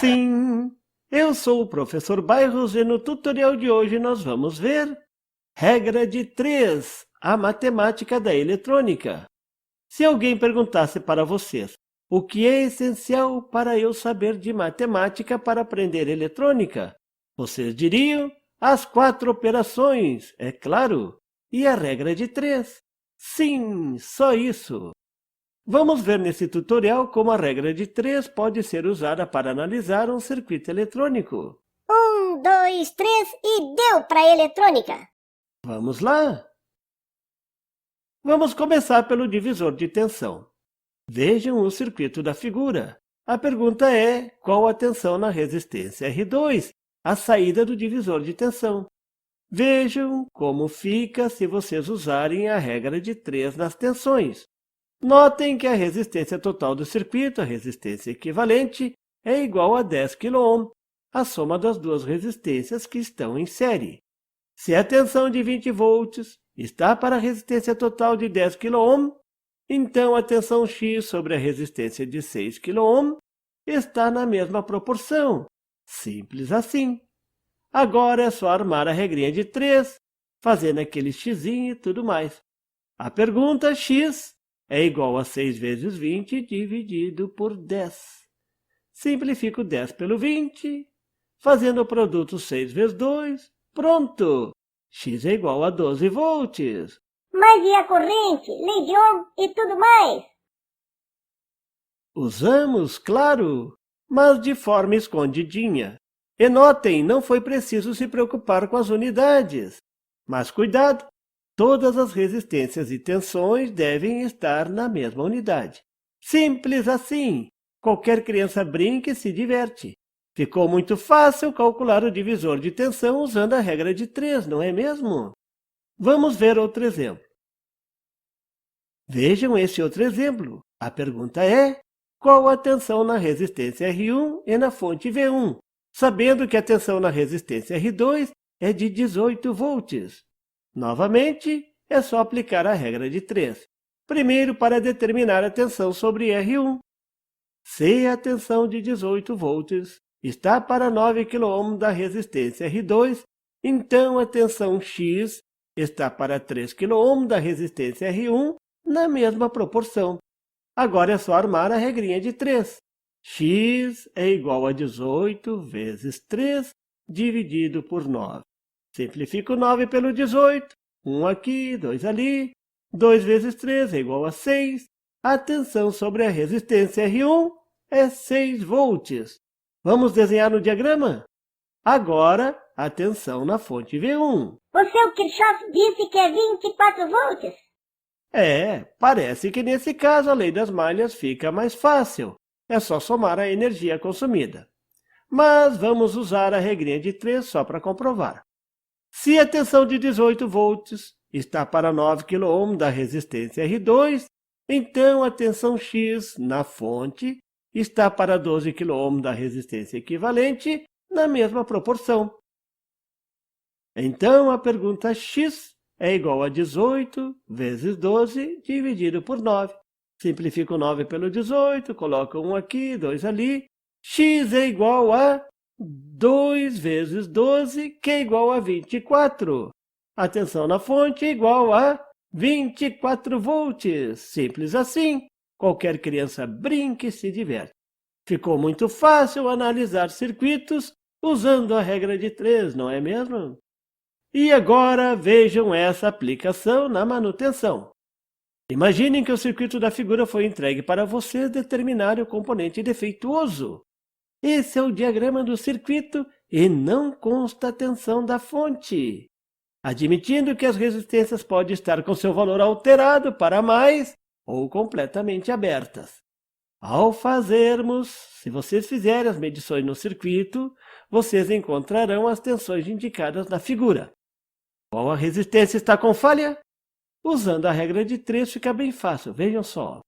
Sim, eu sou o professor Bairros e no tutorial de hoje nós vamos ver regra de 3, a matemática da eletrônica. Se alguém perguntasse para vocês o que é essencial para eu saber de matemática para aprender eletrônica, vocês diriam as 4 operações, é claro, e a regra de 3. Sim, só isso. Vamos ver nesse tutorial como a regra de 3 pode ser usada para analisar um circuito eletrônico. 1, 2, 3 e deu para eletrônica! Vamos lá? Vamos começar pelo divisor de tensão. Vejam o circuito da figura. A pergunta é, qual a tensão na resistência R2, a saída do divisor de tensão? Vejam como fica se vocês usarem a regra de 3 nas tensões. Notem que a resistência total do circuito, a resistência equivalente, é igual a 10 kΩ, a soma das duas resistências que estão em série. Se a tensão de 20 volts está para a resistência total de 10 kΩ, então a tensão X sobre a resistência de 6 kΩ está na mesma proporção. Simples assim. Agora é só armar a regrinha de 3, fazendo aquele xizinho e tudo mais. A pergunta X é igual a 6 vezes 20 dividido por 10. Simplifico 10 pelo 20, fazendo o produto 6 vezes 2. Pronto! X é igual a 12 volts. Mas e a corrente, lei de Ohm e tudo mais? Usamos, claro, mas de forma escondidinha. E notem, não foi preciso se preocupar com as unidades. Mas cuidado! Todas as resistências e tensões devem estar na mesma unidade. Simples assim. Qualquer criança brinca e se diverte. Ficou muito fácil calcular o divisor de tensão usando a regra de 3, não é mesmo? Vamos ver outro exemplo. Vejam esse outro exemplo. A pergunta é, qual a tensão na resistência R1 e na fonte V1, sabendo que a tensão na resistência R2 é de 18 volts. Novamente, é só aplicar a regra de 3. Primeiro, para determinar a tensão sobre R1. Se a tensão de 18 volts está para 9 kΩ da resistência R2, então a tensão X está para 3 kΩ da resistência R1 na mesma proporção. Agora é só armar a regrinha de 3. X é igual a 18 vezes 3 dividido por 9. Simplifico 9 pelo 18. 1 aqui, 2 ali. 2 vezes 3 é igual a 6. A tensão sobre a resistência R1 é 6 volts. Vamos desenhar no diagrama? Agora, a tensão na fonte V1. O seu Kirchhoff disse que é 24 volts? Parece que nesse caso a lei das malhas fica mais fácil. É só somar a energia consumida. Mas vamos usar a regrinha de 3 só para comprovar. Se a tensão de 18 volts está para 9 kΩ da resistência R2, então a tensão X na fonte está para 12 kΩ da resistência equivalente na mesma proporção. Então a pergunta X é igual a 18 vezes 12 dividido por 9. Simplifico 9 pelo 18, coloco 1 aqui, 2 ali. X é igual a 2 vezes 12, que é igual a 24. A tensão na fonte é igual a 24 volts. Simples assim. Qualquer criança brinca e se diverte. Ficou muito fácil analisar circuitos usando a regra de 3, não é mesmo? E agora vejam essa aplicação na manutenção. Imaginem que o circuito da figura foi entregue para vocês determinar o componente defeituoso. Esse é o diagrama do circuito e não consta a tensão da fonte. Admitindo que as resistências podem estar com seu valor alterado para mais ou completamente abertas. Ao fazermos, se vocês fizerem as medições no circuito, vocês encontrarão as tensões indicadas na figura. Qual a resistência está com falha? Usando a regra de 3 fica bem fácil, vejam só.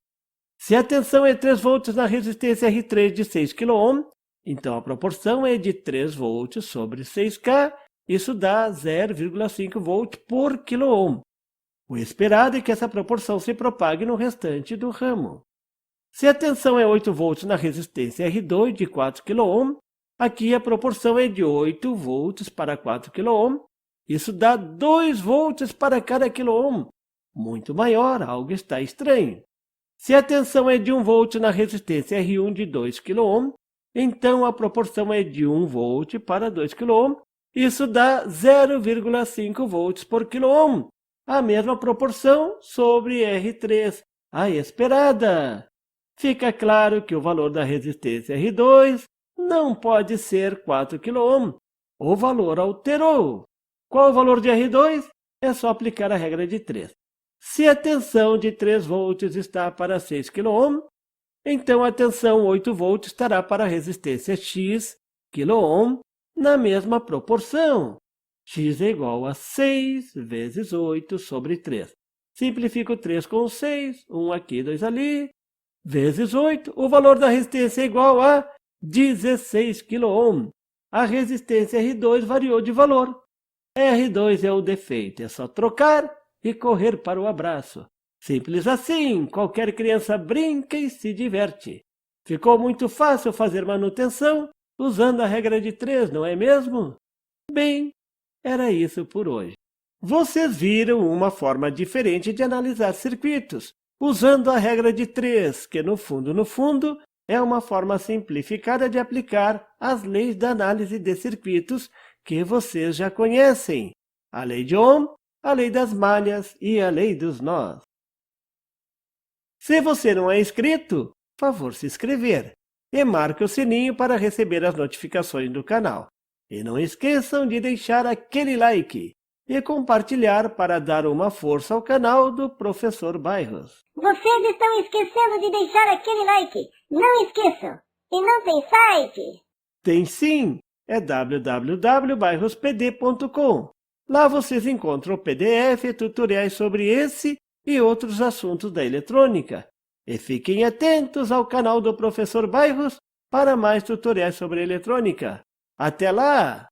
Se a tensão é 3 volts na resistência R3 de 6 kΩ, então a proporção é de 3 volts sobre 6K, isso dá 0,5 volts por kΩ. O esperado é que essa proporção se propague no restante do ramo. Se a tensão é 8 volts na resistência R2 de 4 kΩ, Aqui a proporção é de 8 volts para 4 kΩ. Isso dá 2 volts para cada kΩ. Muito maior, algo está estranho. Se a tensão é de 1 volt na resistência R1 de 2 kΩ, então a proporção é de 1 volt para 2 kΩ. Isso dá 0,5 volts por kΩ. A mesma proporção sobre R3, a esperada. Fica claro que o valor da resistência R2 não pode ser 4 kΩ. O valor alterou. Qual o valor de R2? É só aplicar a regra de 3. Se a tensão de 3 volts está para 6 kΩ, então a tensão 8 volts estará para a resistência X kΩ na mesma proporção. X é igual a 6 vezes 8 sobre 3. Simplifico 3 com 6, 1 aqui, 2 ali, vezes 8. O valor da resistência é igual a 16 kΩ. A resistência R2 variou de valor. R2 é o defeito, é só trocar e correr para o abraço. Simples assim, qualquer criança brinca e se diverte. Ficou muito fácil fazer manutenção usando a regra de 3, não é mesmo? Bem, era isso por hoje. Vocês viram uma forma diferente de analisar circuitos, usando a regra de 3, que no fundo, é uma forma simplificada de aplicar as leis da análise de circuitos que vocês já conhecem. A lei de Ohm, a lei das malhas e a lei dos nós. Se você não é inscrito, favor se inscrever e marque o sininho para receber as notificações do canal. E não esqueçam de deixar aquele like e compartilhar para dar uma força ao canal do Professor Bairros. Vocês estão esquecendo de deixar aquele like. Não esqueçam. E não tem site? Tem sim, é www.bairrospd.com. Lá vocês encontram PDF, tutoriais sobre esse e outros assuntos da eletrônica. E fiquem atentos ao canal do Professor Bairros para mais tutoriais sobre eletrônica. Até lá!